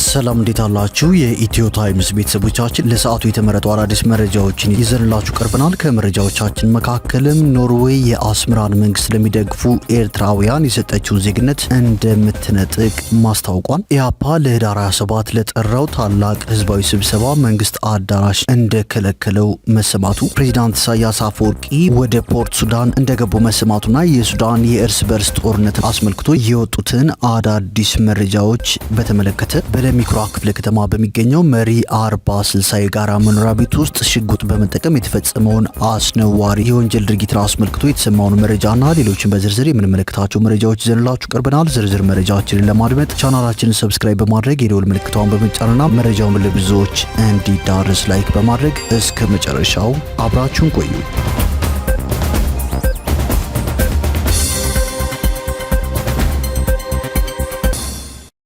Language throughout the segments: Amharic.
ሰላም እንዴት አላችሁ? የኢትዮ ታይምስ ቤተሰቦቻችን ለሰዓቱ የተመረጡ አዳዲስ መረጃዎችን ይዘንላችሁ ቀርበናል። ከመረጃዎቻችን መካከልም ኖርዌይ የአስመራን መንግስት ለሚደግፉ ኤርትራውያን የሰጠችውን ዜግነት እንደምትነጥቅ ማስታወቋን፣ ኢያፓ ለህዳር 27 ለጠራው ታላቅ ህዝባዊ ስብሰባ መንግስት አዳራሽ እንደከለከለው መሰማቱ፣ ፕሬዚዳንት ኢሳያስ አፈወርቂ ወደ ፖርት ሱዳን እንደገቡ መሰማቱና የሱዳን የእርስ በርስ ጦርነት አስመልክቶ የወጡትን አዳዲስ መረጃዎች በተመለከተ በለሚኩራ ክፍለ ከተማ በሚገኘው መሪ 40/60 የጋራ መኖሪያ ቤት ውስጥ ሽጉጥ በመጠቀም የተፈጸመውን አስነዋሪ የወንጀል ድርጊትን አስመልክቶ የተሰማውን መረጃና ሌሎችን በዝርዝር የምንመለከታቸው መረጃዎች ይዘንላችሁ ቀርበናል። ዝርዝር መረጃዎችን ለማድመጥ ቻናላችንን ሰብስክራይብ በማድረግ የደወል ምልክቷን በመጫንና መረጃውን ለብዙዎች እንዲዳረስ ላይክ በማድረግ እስከ መጨረሻው አብራችሁን ቆዩ።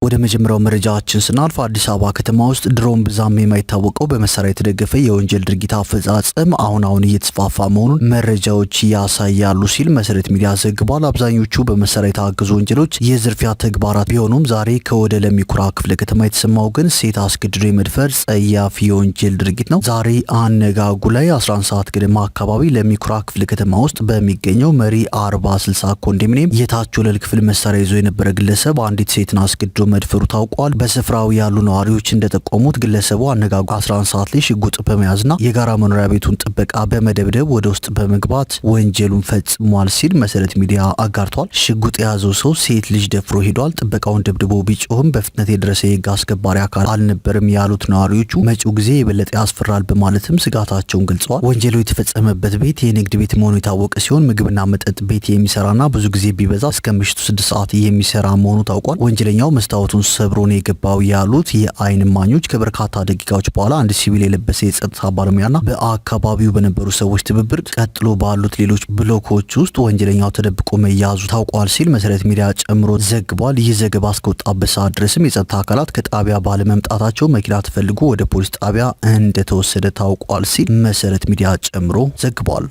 ወደ መጀመሪያው መረጃችን ስናልፍ አዲስ አበባ ከተማ ውስጥ ድሮን ብዛም የማይታወቀው በመሳሪያ የተደገፈ የወንጀል ድርጊት አፈጻጸም አሁን እየተስፋፋ መሆኑን መረጃዎች ያሳያሉ ሲል መሰረት ሚዲያ ዘግቧል። አብዛኞቹ በመሳሪያ የታገዙ ወንጀሎች የዝርፊያ ተግባራት ቢሆኑም ዛሬ ከወደ ለሚኩራ ክፍለ ከተማ የተሰማው ግን ሴት አስገድዶ የመድፈር ጸያፍ የወንጀል ድርጊት ነው። ዛሬ አነጋጉ ላይ 11 ሰዓት ገደማ አካባቢ ለሚኩራ ክፍለ ከተማ ውስጥ በሚገኘው መሪ 40/60 ኮንዶሚኒየም የታች ወለል ክፍል መሳሪያ ይዞ የነበረ ግለሰብ አንዲት ሴትን አስገድዶ መድፈሩ ታውቋል። በስፍራው ያሉ ነዋሪዎች እንደጠቆሙት ግለሰቡ አነጋጉ 11 ሰዓት ላይ ሽጉጥ በመያዝና የጋራ መኖሪያ ቤቱን ጥበቃ በመደብደብ ወደ ውስጥ በመግባት ወንጀሉን ፈጽሟል ሲል መሰረት ሚዲያ አጋርቷል። ሽጉጥ የያዘው ሰው ሴት ልጅ ደፍሮ ሄዷል። ጥበቃውን ደብድቦ ቢጮህም በፍጥነት የደረሰ የህግ አስከባሪ አካል አልነበረም ያሉት ነዋሪዎቹ መጪው ጊዜ የበለጠ ያስፈራል በማለትም ስጋታቸውን ገልጸዋል። ወንጀሉ የተፈጸመበት ቤት የንግድ ቤት መሆኑ የታወቀ ሲሆን ምግብና መጠጥ ቤት የሚሰራና ብዙ ጊዜ ቢበዛ እስከ ምሽቱ 6 ሰዓት የሚሰራ መሆኑ ታውቋል። ወንጀለኛው መስታወቱን ሰብሮ ነው የገባው ያሉት የአይን እማኞች ከበርካታ ደቂቃዎች በኋላ አንድ ሲቪል የለበሰ የጸጥታ ባለሙያና በአካባቢው በነበሩ ሰዎች ትብብር ቀጥሎ ባሉት ሌሎች ብሎኮች ውስጥ ወንጀለኛው ተደብቆ መያዙ ታውቋል ሲል መሰረት ሚዲያ ጨምሮ ዘግቧል። ይህ ዘገባ እስከወጣበት ሰዓት ድረስም የጸጥታ አካላት ከጣቢያ ባለመምጣታቸው መኪና ተፈልጎ ወደ ፖሊስ ጣቢያ እንደተወሰደ ታውቋል ሲል መሰረት ሚዲያ ጨምሮ ዘግቧል።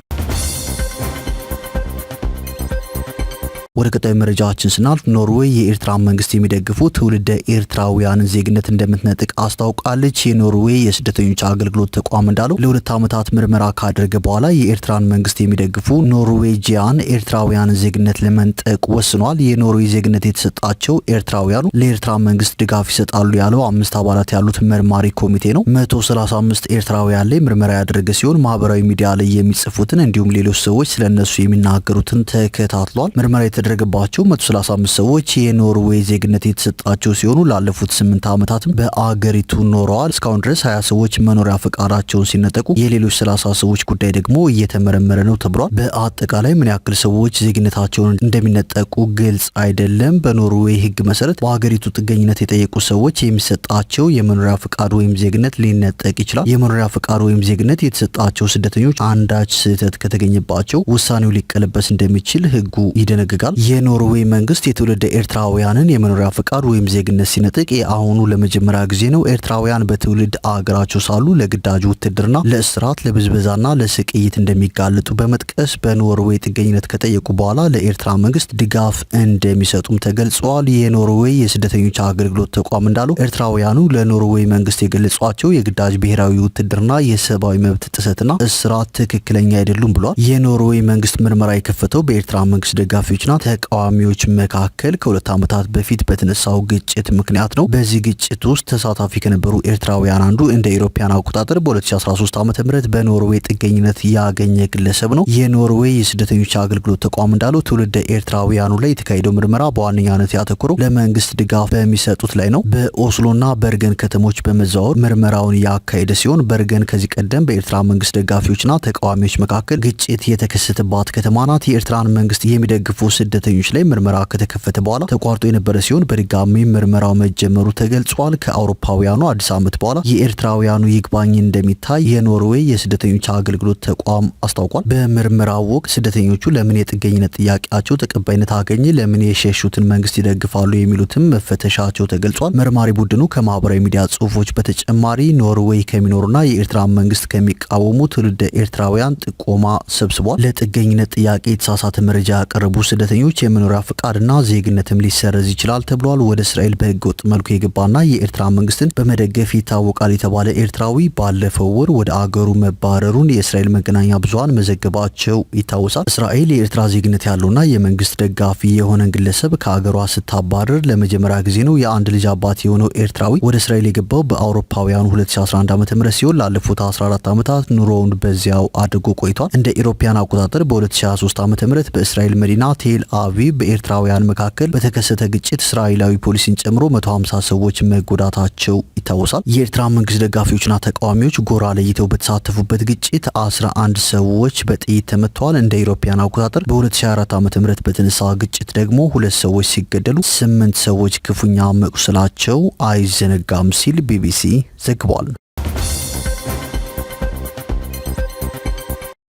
ወደ ቀጣዩ መረጃችን ስናልፍ ኖርዌይ የኤርትራ መንግስት የሚደግፉ ትውልደ ኤርትራውያንን ዜግነት እንደምትነጥቅ አስታውቃለች። የኖርዌይ የስደተኞች አገልግሎት ተቋም እንዳለው ለ2 ዓመታት ምርመራ ካደረገ በኋላ የኤርትራን መንግስት የሚደግፉ ኖርዌጂያን ኤርትራውያንን ዜግነት ለመንጠቅ ወስኗል። የኖርዌይ ዜግነት የተሰጣቸው ኤርትራውያኑ ለኤርትራ መንግስት ድጋፍ ይሰጣሉ ያለው 5 አባላት ያሉት መርማሪ ኮሚቴ ነው። 135 ኤርትራውያን ላይ ምርመራ ያደረገ ሲሆን ማህበራዊ ሚዲያ ላይ የሚጽፉትን እንዲሁም ሌሎች ሰዎች ስለነሱ የሚናገሩትን ተከታትሏል። ምርመራ የተደረገባቸው 135 ሰዎች የኖርዌይ ዜግነት የተሰጣቸው ሲሆኑ ላለፉት 8 ዓመታትም በአገሪቱ ኖረዋል። እስካሁን ድረስ 20 ሰዎች መኖሪያ ፈቃዳቸውን ሲነጠቁ የሌሎች 30 ሰዎች ጉዳይ ደግሞ እየተመረመረ ነው ተብሏል። በአጠቃላይ ምን ያክል ሰዎች ዜግነታቸውን እንደሚነጠቁ ግልጽ አይደለም። በኖርዌይ ሕግ መሰረት በአገሪቱ ጥገኝነት የጠየቁ ሰዎች የሚሰጣቸው የመኖሪያ ፈቃድ ወይም ዜግነት ሊነጠቅ ይችላል። የመኖሪያ ፈቃድ ወይም ዜግነት የተሰጣቸው ስደተኞች አንዳች ስህተት ከተገኘባቸው ውሳኔው ሊቀለበስ እንደሚችል ሕጉ ይደነግጋል። የኖርዌይ መንግስት የትውልደ ኤርትራውያንን የመኖሪያ ፈቃድ ወይም ዜግነት ሲነጥቅ የአሁኑ ለመጀመሪያ ጊዜ ነው። ኤርትራውያን በትውልድ አገራቸው ሳሉ ለግዳጅ ውትድርና፣ ለእስራት፣ ለብዝበዛና ለስቅይት እንደሚጋለጡ በመጥቀስ በኖርዌይ ጥገኝነት ከጠየቁ በኋላ ለኤርትራ መንግስት ድጋፍ እንደሚሰጡም ተገልጿል። የኖርዌይ የስደተኞች አገልግሎት ተቋም እንዳለው ኤርትራውያኑ ለኖርዌይ መንግስት የገለጿቸው የግዳጅ ብሔራዊ ውትድርና፣ የሰብአዊ መብት ጥሰትና እስራት ትክክለኛ አይደሉም ብሏል። የኖርዌይ መንግስት ምርመራ የከፈተው በኤርትራ መንግስት ደጋፊዎችና ተቃዋሚዎች መካከል ከ2 ዓመታት በፊት በተነሳው ግጭት ምክንያት ነው። በዚህ ግጭት ውስጥ ተሳታፊ ከነበሩ ኤርትራውያን አንዱ እንደ ኢሮፒያን አቆጣጠር በ2013 ዓ.ም በኖርዌይ ጥገኝነት ያገኘ ግለሰብ ነው። የኖርዌይ የስደተኞች አገልግሎት ተቋም እንዳለው ትውልደ ኤርትራውያኑ ላይ የተካሄደው ምርመራ በዋነኛነት ያተኮረው ለመንግስት ድጋፍ በሚሰጡት ላይ ነው። በኦስሎና በርገን ከተሞች በመዘዋወር ምርመራውን ያካሄደ ሲሆን በርገን ከዚህ ቀደም በኤርትራ መንግስት ደጋፊዎችና ተቃዋሚዎች መካከል ግጭት የተከሰተባት ከተማ ናት። የኤርትራን መንግስት የሚደግፉ ስደተኞች ላይ ምርመራ ከተከፈተ በኋላ ተቋርጦ የነበረ ሲሆን በድጋሚ ምርመራው መጀመሩ ተገልጿል። ከአውሮፓውያኑ አዲስ ዓመት በኋላ የኤርትራውያኑ ይግባኝ እንደሚታይ የኖርዌይ የስደተኞች አገልግሎት ተቋም አስታውቋል። በምርመራው ወቅት ስደተኞቹ ለምን የጥገኝነት ጥያቄያቸው ተቀባይነት አገኘ፣ ለምን የሸሹትን መንግስት ይደግፋሉ የሚሉትም መፈተሻቸው ተገልጿል። መርማሪ ቡድኑ ከማህበራዊ ሚዲያ ጽሁፎች በተጨማሪ ኖርዌይ ከሚኖሩና የኤርትራ መንግስት ከሚቃወሙ ትውልደ ኤርትራውያን ጥቆማ ሰብስቧል። ለጥገኝነት ጥያቄ የተሳሳተ መረጃ ያቀረቡ ስደተኞች ስደተኞች የመኖሪያ ፍቃድና ዜግነትም ሊሰረዝ ይችላል ተብሏል። ወደ እስራኤል በህገ ወጥ መልኩ የገባና የኤርትራ መንግስትን በመደገፍ ይታወቃል የተባለ ኤርትራዊ ባለፈው ወር ወደ አገሩ መባረሩን የእስራኤል መገናኛ ብዙሃን መዘገባቸው ይታወሳል። እስራኤል የኤርትራ ዜግነት ያለውና የመንግስት ደጋፊ የሆነ ግለሰብ ከአገሯ ስታባረር ለመጀመሪያ ጊዜ ነው። የአንድ ልጅ አባት የሆነው ኤርትራዊ ወደ እስራኤል የገባው በአውሮፓውያኑ 2011 ዓ.ም ሲሆን ላለፉት 14 ዓመታት ኑሮውን በዚያው አድርጎ ቆይቷል። እንደ ኢሮፒያን አቆጣጠር በ2023 ዓ.ም በእስራኤል መዲና ቴል አቪቭ በኤርትራውያን መካከል በተከሰተ ግጭት እስራኤላዊ ፖሊስን ጨምሮ 150 ሰዎች መጎዳታቸው ይታወሳል። የኤርትራ መንግስት ደጋፊዎችና ተቃዋሚዎች ጎራ ለይተው በተሳተፉበት ግጭት 11 ሰዎች በጥይት ተመተዋል። እንደ ኢሮፒያን አቆጣጠር በ2024 ዓ.ም በተነሳ ግጭት ደግሞ 2 ሰዎች ሲገደሉ 8 ሰዎች ክፉኛ መቁሰላቸው አይዘነጋም ሲል ቢቢሲ ዘግቧል።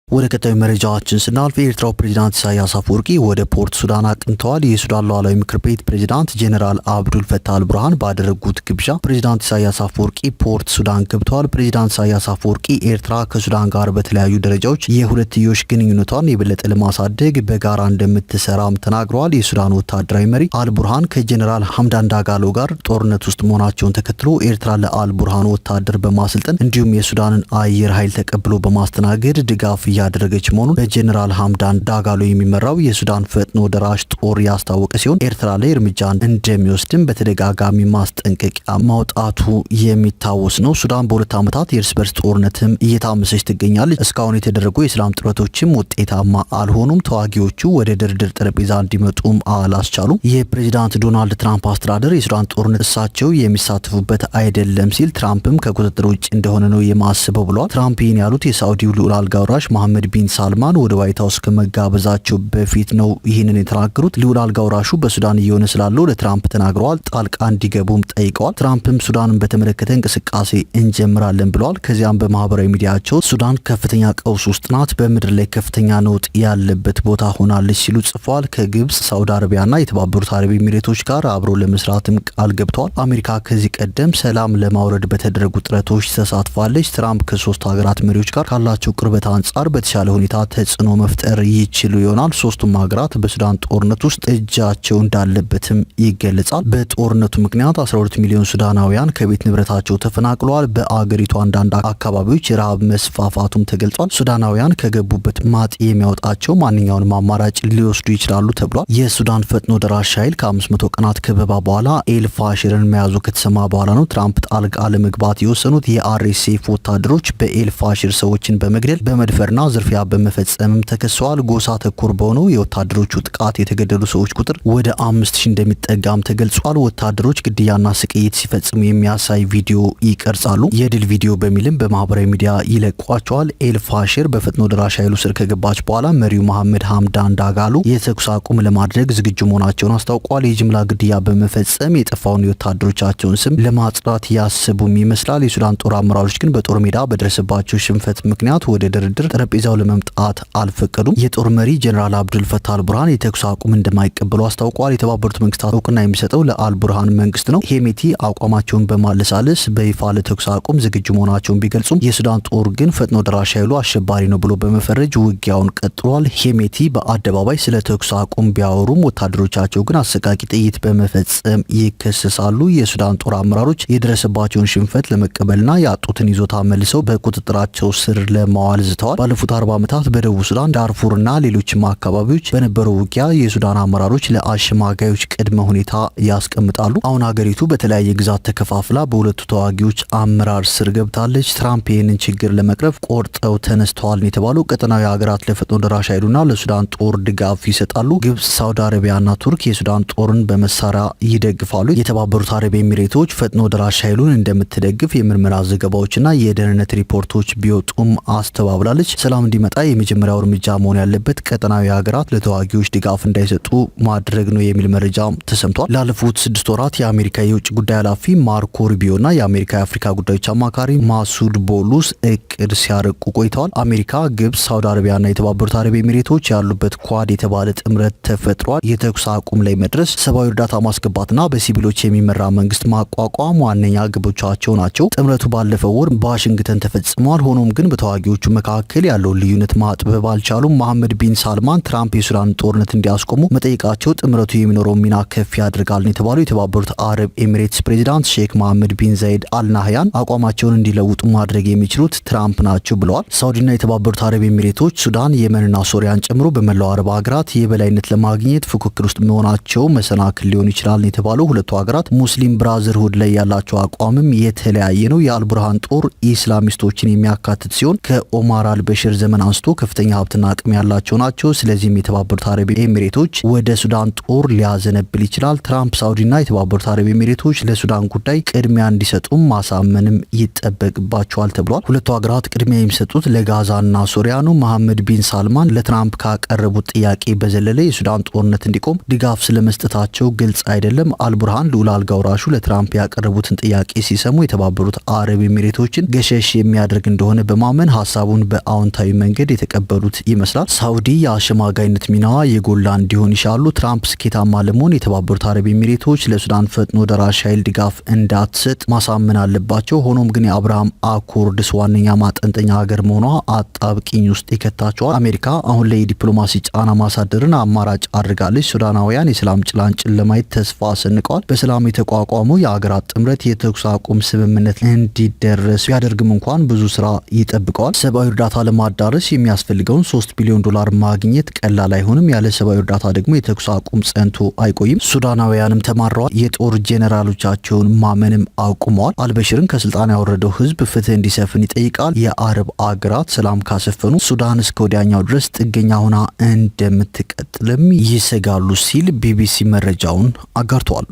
ወደ ቀጣዩ መረጃችን ስናልፍ የኤርትራው ፕሬዝዳንት ኢሳያስ አፈወርቂ ወደ ፖርት ሱዳን አቅንተዋል። የሱዳን ሉዓላዊ ምክር ቤት ፕሬዝዳንት ጄኔራል አብዱል ፈታህ አልቡርሃን ባደረጉት ግብዣ ፕሬዝዳንት ኢሳያስ አፈወርቂ ፖርት ሱዳን ገብተዋል። ፕሬዝዳንት ኢሳያስ አፈወርቂ ኤርትራ ከሱዳን ጋር በተለያዩ ደረጃዎች የሁለትዮሽ ግንኙነቷን የበለጠ ለማሳደግ በጋራ እንደምትሰራም ተናግረዋል። የሱዳን ወታደራዊ መሪ አልቡርሃን ከጄኔራል ሐምዳን ዳጋሎ ጋር ጦርነት ውስጥ መሆናቸውን ተከትሎ ኤርትራ ለአልቡርሃን ወታደር በማሰልጠን እንዲሁም የሱዳንን አየር ኃይል ተቀብሎ በማስተናገድ ድጋፍ ያደረገች መሆኑን በጄኔራል ሐምዳን ዳጋሎ የሚመራው የሱዳን ፈጥኖ ደራሽ ጦር ያስታወቀ ሲሆን ኤርትራ ላይ እርምጃ እንደሚወስድም በተደጋጋሚ ማስጠንቀቂያ ማውጣቱ የሚታወስ ነው። ሱዳን በሁለት ዓመታት የእርስ በርስ ጦርነትም እየታመሰች ትገኛለች። እስካሁን የተደረጉ የሰላም ጥረቶችም ውጤታማ አልሆኑም። ተዋጊዎቹ ወደ ድርድር ጠረጴዛ እንዲመጡም አላስቻሉም። የፕሬዝዳንት ዶናልድ ትራምፕ አስተዳደር የሱዳን ጦርነት እሳቸው የሚሳተፉበት አይደለም ሲል ትራምፕም ከቁጥጥር ውጭ እንደሆነ ነው የማስበው ብለዋል። ትራምፕ ይህን ያሉት የሳዑዲው ልዑል አልጋ ወራሽ መሐመድ ቢን ሳልማን ወደ ዋይት ሀውስ ከመጋበዛቸው በፊት ነው ይህንን የተናገሩት። ልዑል አልጋ ወራሹ በሱዳን እየሆነ ስላለው ለትራምፕ ተናግረዋል። ጣልቃ እንዲገቡም ጠይቀዋል። ትራምፕም ሱዳንን በተመለከተ እንቅስቃሴ እንጀምራለን ብለዋል። ከዚያም በማህበራዊ ሚዲያቸው ሱዳን ከፍተኛ ቀውስ ውስጥ ናት፣ በምድር ላይ ከፍተኛ ነውጥ ያለበት ቦታ ሆናለች ሲሉ ጽፏል። ከግብጽ፣ ሳውዲ አረቢያና የተባበሩት አረብ ኤሚሬቶች ጋር አብሮ ለመስራትም ቃል ገብተዋል። አሜሪካ ከዚህ ቀደም ሰላም ለማውረድ በተደረጉ ጥረቶች ተሳትፋለች። ትራምፕ ከሶስት ሀገራት መሪዎች ጋር ካላቸው ቅርበት አንጻር በተሻለ ሁኔታ ተጽዕኖ መፍጠር ይችሉ ይሆናል። ሶስቱም ሀገራት በሱዳን ጦርነት ውስጥ እጃቸው እንዳለበትም ይገለጻል። በጦርነቱ ምክንያት 12 ሚሊዮን ሱዳናውያን ከቤት ንብረታቸው ተፈናቅለዋል። በአገሪቱ አንዳንድ አካባቢዎች የረሃብ መስፋፋቱም ተገልጿል። ሱዳናውያን ከገቡበት ማጥ የሚያወጣቸው ማንኛውንም አማራጭ ሊወስዱ ይችላሉ ተብሏል። የሱዳን ፈጥኖ ደራሽ ኃይል ከ500 ቀናት ከበባ በኋላ ኤልፋሽርን መያዙ ከተሰማ በኋላ ነው ትራምፕ ጣልቃ ለመግባት የወሰኑት። የአርኤስኤፍ ወታደሮች በኤልፋሽር ሰዎችን በመግደል በመድፈርና ዝርፊያ በመፈጸምም ተከሰዋል። ጎሳ ተኮር በሆነው የወታደሮቹ ጥቃት የተገደሉ ሰዎች ቁጥር ወደ 5000 እንደሚጠጋም ተገልጿል። ወታደሮች ግድያና ስቅይት ሲፈጽሙ የሚያሳይ ቪዲዮ ይቀርጻሉ። የድል ቪዲዮ በሚልም በማህበራዊ ሚዲያ ይለቋቸዋል። ኤልፋሽር በፈጥኖ ደራሽ ኃይሉ ስር ከገባች በኋላ መሪው መሐመድ ሐምዳን ዳጋሎ የተኩስ አቁም ለማድረግ ዝግጁ መሆናቸውን አስታውቋል። የጅምላ ግድያ በመፈጸም የጠፋውን የወታደሮቻቸውን ስም ለማጽዳት ያስቡም ይመስላል። የሱዳን ጦር አመራሮች ግን በጦር ሜዳ በደረሰባቸው ሽንፈት ምክንያት ወደ ድርድር ጠረጴዛው ለመምጣት አልፈቀዱም። የጦር መሪ ጄኔራል አብዱል ፈታህ አልቡርሃን የተኩስ አቁም እንደማይቀበሉ አስታውቋል። የተባበሩት መንግስታት እውቅና የሚሰጠው ለአልቡርሃን መንግስት ነው። ሄሜቲ አቋማቸውን በማለሳለስ በይፋ ለተኩስ አቁም ዝግጁ መሆናቸውን ቢገልጹም የሱዳን ጦር ግን ፈጥኖ ደራሽ ኃይሉ አሸባሪ ነው ብሎ በመፈረጅ ውጊያውን ቀጥሏል። ሄሜቲ በአደባባይ ስለ ተኩስ አቁም ቢያወሩም ወታደሮቻቸው ግን አሰቃቂ ጥይት በመፈጸም ይከሰሳሉ። የሱዳን ጦር አመራሮች የደረሰባቸውን ሽንፈት ለመቀበልና ያጡትን ይዞታ መልሰው በቁጥጥራቸው ስር ለማዋል ዝተዋል። ባለፉት 40 ዓመታት በደቡብ ሱዳን ዳርፉርና ሌሎችም አካባቢዎች በነበረው ውጊያ የሱዳን አመራሮች ለአሸማጋዮች ቅድመ ሁኔታ ያስቀምጣሉ። አሁን ሀገሪቱ በተለያየ ግዛት ተከፋፍላ በሁለቱ ተዋጊዎች አመራር ስር ገብታለች። ትራምፕ ይህንን ችግር ለመቅረፍ ቆርጠው ተነስተዋል የተባሉ ቀጠናዊ ሀገራት ለፈጥኖ ደራሽ ኃይሉና ለሱዳን ጦር ድጋፍ ይሰጣሉ። ግብጽ፣ ሳውዲ አረቢያና ቱርክ የሱዳን ጦርን በመሳሪያ ይደግፋሉ። የተባበሩት አረብ ኤሚሬቶች ፈጥኖ ደራሽ ኃይሉን እንደምትደግፍ የምርመራ ዘገባዎችና የደህንነት ሪፖርቶች ቢወጡም አስተባብላለች። ሰላም እንዲመጣ የመጀመሪያው እርምጃ መሆን ያለበት ቀጠናዊ ሀገራት ለተዋጊዎች ድጋፍ እንዳይሰጡ ማድረግ ነው የሚል መረጃ ተሰምቷል። ላለፉት 6 ወራት የአሜሪካ የውጭ ጉዳይ ኃላፊ ማርኮ ሩቢዮና የአሜሪካ የአፍሪካ ጉዳዮች አማካሪ ማሱድ ቦሉስ እቅድ ሲያረቁ ቆይተዋል። አሜሪካ፣ ግብጽ፣ ሳውዲ አረቢያና የተባበሩት አረብ ኤሚሬቶች ያሉበት ኳድ የተባለ ጥምረት ተፈጥሯል። የተኩስ አቁም ላይ መድረስ፣ ሰብአዊ እርዳታ ማስገባትና በሲቪሎች የሚመራ መንግስት ማቋቋም ዋነኛ ግቦቻቸው ናቸው። ጥምረቱ ባለፈው ወር በዋሽንግተን ተፈጽሟል። ሆኖም ግን በተዋጊዎቹ መካከል ያለው ያለውን ልዩነት ማጥበብ አልቻሉም። መሐመድ ቢን ሳልማን ትራምፕ የሱዳን ጦርነት እንዲያስቆሙ መጠየቃቸው ጥምረቱ የሚኖረው ሚና ከፍ ያደርጋል ነው የተባለው። የተባበሩት አረብ ኤሚሬትስ ፕሬዚዳንት ሼክ መሐመድ ቢን ዛይድ አልናህያን አቋማቸውን እንዲለውጡ ማድረግ የሚችሉት ትራምፕ ናቸው ብለዋል። ሳውዲና የተባበሩት አረብ ኤሚሬቶች ሱዳን፣ የመንና ሶሪያን ጨምሮ በመላው አረብ ሀገራት የበላይነት ለማግኘት ፉክክር ውስጥ መሆናቸው መሰናክል ሊሆን ይችላል የተባለው። ሁለቱ ሀገራት ሙስሊም ብራዘርሁድ ላይ ያላቸው አቋምም የተለያየ ነው። የአልቡርሃን ጦር ኢስላሚስቶችን የሚያካትት ሲሆን ከኦማር አልበሽር ዘመን አንስቶ ከፍተኛ ሀብትና አቅም ያላቸው ናቸው። ስለዚህም የተባበሩት አረብ ኤሚሬቶች ወደ ሱዳን ጦር ሊያዘነብል ይችላል። ትራምፕ ሳውዲና የተባበሩት አረብ ኤሚሬቶች ለሱዳን ጉዳይ ቅድሚያ እንዲሰጡም ማሳመንም ይጠበቅባቸዋል ተብሏል። ሁለቱ ሀገራት ቅድሚያ የሚሰጡት ለጋዛና ሶሪያ ነው። መሐመድ ቢን ሳልማን ለትራምፕ ካቀረቡት ጥያቄ በዘለለ የሱዳን ጦርነት እንዲቆም ድጋፍ ስለመስጠታቸው ግልጽ አይደለም። አልቡርሃን ልዑል አልጋ ወራሹ ለትራምፕ ያቀረቡትን ጥያቄ ሲሰሙ የተባበሩት አረብ ኤሚሬቶችን ገሸሽ የሚያደርግ እንደሆነ በማመን ሀሳቡን በአዎንታዊ መንገድ የተቀበሉት ይመስላል። ሳውዲ የአሸማጋይነት ሚናዋ የጎላ እንዲሆን ይሻሉ። ትራምፕ ስኬታማ ለመሆን የተባበሩት አረብ ኤሚሬቶች ለሱዳን ፈጥኖ ደራሽ ኃይል ድጋፍ እንዳትሰጥ ማሳመን አለባቸው። ሆኖም ግን የአብርሃም አኮርድስ ዋነኛ ማጠንጠኛ ሀገር መሆኗ አጣብቂኝ ውስጥ ይከታቸዋል። አሜሪካ አሁን ላይ የዲፕሎማሲ ጫና ማሳደርን አማራጭ አድርጋለች። ሱዳናውያን የሰላም ጭላንጭል ለማየት ተስፋ ሰንቀዋል። በሰላም የተቋቋመው የሀገራት ጥምረት የተኩስ አቁም ስምምነት እንዲደረስ ቢያደርግም እንኳን ብዙ ስራ ይጠብቀዋል። ሰብአዊ እርዳታ ለማዳረስ የሚያስፈልገውን $3 ቢሊዮን ማግኘት ቀላል አይሆንም። ያለ ሰብአዊ እርዳታ ደግሞ የተኩስ አቁም ጸንቶ አይቆይም። ሱዳናውያንም ተማረዋል። የጦር ጄኔራሎቻቸውን ማመንም አቁመዋል። አልበሽርን ከስልጣን ያወረደው ህዝብ ፍትህ እንዲሰፍን ይጠይቃል። የአረብ አገራት ሰላም ካሰፈኑ ሱዳን እስከ ወዲያኛው ድረስ ጥገኛ ሆና እንደምትቀጥልም ይሰጋሉ ሲል ቢቢሲ መረጃውን አጋርተዋል።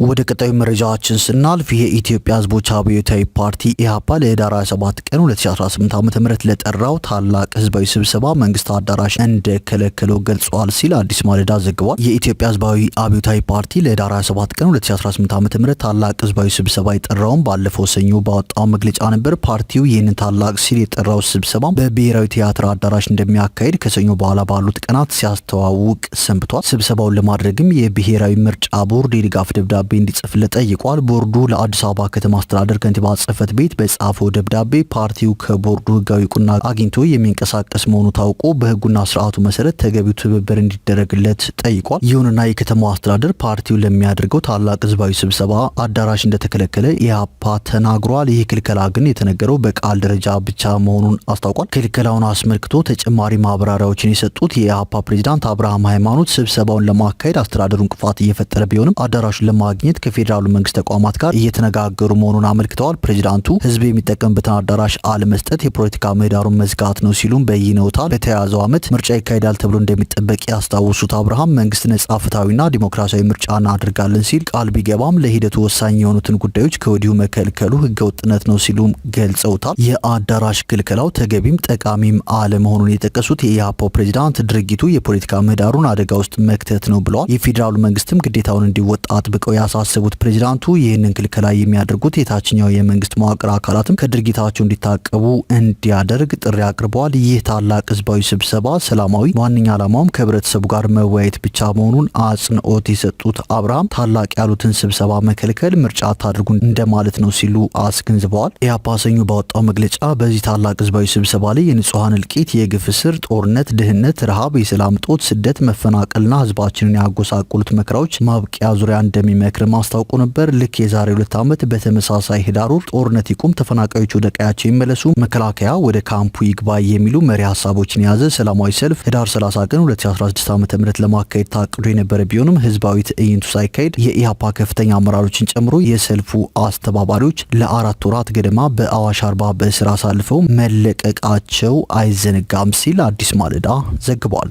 ወደ ቀጣዩ መረጃችን ስናልፍ የኢትዮጵያ ህዝቦች አብዮታዊ ፓርቲ ኢህአፓ ለህዳር 27 ቀን 2018 ዓ.ም ለጠራው ታላቅ ህዝባዊ ስብሰባ መንግስት አዳራሽ እንደከለከለው ገልጿል ሲል አዲስ ማለዳ ዘግቧል። የኢትዮጵያ ህዝባዊ አብዮታዊ ፓርቲ ለህዳር 27 ቀን 2018 ዓ.ም ታላቅ ህዝባዊ ስብሰባ የጠራውን ባለፈው ሰኞ ባወጣው መግለጫ ነበር። ፓርቲው ይህንን ታላቅ ሲል የጠራው ስብሰባ በብሔራዊ ቲያትር አዳራሽ እንደሚያካሄድ ከሰኞ በኋላ ባሉት ቀናት ሲያስተዋውቅ ሰንብቷል። ስብሰባውን ለማድረግም የብሔራዊ ምርጫ ቦርድ የድጋፍ ደብዳቤ እንዲጽፍለት ጠይቋል። ቦርዱ ለአዲስ አበባ ከተማ አስተዳደር ከንቲባ ጽህፈት ቤት በጻፈው ደብዳቤ ፓርቲው ከቦርዱ ህጋዊ እውቅና አግኝቶ የሚንቀሳቀስ መሆኑ ታውቆ በህጉና ስርዓቱ መሰረት ተገቢው ትብብር እንዲደረግለት ጠይቋል። ይሁንና የከተማው አስተዳደር ፓርቲው ለሚያደርገው ታላቅ ህዝባዊ ስብሰባ አዳራሽ እንደተከለከለ ኢህአፓ ተናግሯል። ይህ ክልከላ ግን የተነገረው በቃል ደረጃ ብቻ መሆኑን አስታውቋል። ክልከላውን አስመልክቶ ተጨማሪ ማብራሪያዎችን የሰጡት የኢህአፓ ፕሬዚዳንት አብርሃም ሃይማኖት ስብሰባውን ለማካሄድ አስተዳደሩ እንቅፋት እየፈጠረ ቢሆንም አዳራሹን ለማግኘት ከፌዴራሉ መንግስት ተቋማት ጋር እየተነጋገሩ መሆኑን አመልክተዋል። ፕሬዚዳንቱ ህዝብ የሚጠቀምበትን አዳራሽ አለመስጠት የፖለቲካ ምህዳሩን መዝጋት ነው ሲሉም በይነውታል። በተያያዘው ዓመት ምርጫ ይካሄዳል ተብሎ እንደሚጠበቅ ያስታወሱት አብርሃም መንግስት ነጻ፣ ፍትሐዊና ዲሞክራሲያዊ ምርጫ እናድርጋለን ሲል ቃል ቢገባም ለሂደቱ ወሳኝ የሆኑትን ጉዳዮች ከወዲሁ መከልከሉ ህገወጥነት ነው ሲሉም ገልጸውታል። የአዳራሽ ክልከላው ተገቢም ጠቃሚም አለመሆኑን የጠቀሱት የኢህአፓው ፕሬዚዳንት ድርጊቱ የፖለቲካ ምህዳሩን አደጋ ውስጥ መክተት ነው ብለዋል። የፌዴራሉ መንግስትም ግዴታውን እንዲወጣ አጥብቀው ያሳሰቡት ፕሬዚዳንቱ ይህንን ክልከላ የሚያደርጉት የታችኛው የመንግስት መዋቅር አካላትም ከድርጊታቸው እንዲታቀቡ እንዲያደርግ ጥሪ አቅርበዋል። ይህ ታላቅ ህዝባዊ ስብሰባ ሰላማዊ፣ ዋነኛ ዓላማውም ከህብረተሰቡ ጋር መወያየት ብቻ መሆኑን አጽንኦት የሰጡት አብርሃም ታላቅ ያሉትን ስብሰባ መከልከል ምርጫ አታድርጉ እንደማለት ነው ሲሉ አስገንዝበዋል። ኢህአፓ ሰኞ ባወጣው መግለጫ በዚህ ታላቅ ህዝባዊ ስብሰባ ላይ የንጹሐን እልቂት፣ የግፍ እስር፣ ጦርነት፣ ድህነት፣ ረሃብ፣ የሰላም እጦት፣ ስደት፣ መፈናቀልና ህዝባችንን ያጎሳቁሉት መከራዎች ማብቂያ ዙሪያ እንደሚመክር ማስታወቁ ነበር። ልክ የዛሬ 2 ዓመት በተመሳሳይ ህዳር ወር ጦርነት ይቁም፣ ተፈናቃዮች ወደ ቀያቸው ይመለሱ፣ መከላከያ ወደ ካምፑ ይግባ የሚሉ መሪ ሀሳቦችን የያዘ ሰላማዊ ሰልፍ ህዳር 30 ቀን 2016 ዓ.ም ለማካሄድ ታቅዶ የነበረ ቢሆንም ህዝባዊ ትዕይንቱ ሳይካሄድ የኢህአፓ ከፍተኛ አመራሮችን ጨምሮ የሰልፉ አስተባባሪዎች ለ4 ወራት ገደማ በአዋሽ አርባ በእስር አሳልፈው መለቀቃቸው አይዘነጋም ሲል አዲስ ማለዳ ዘግቧል።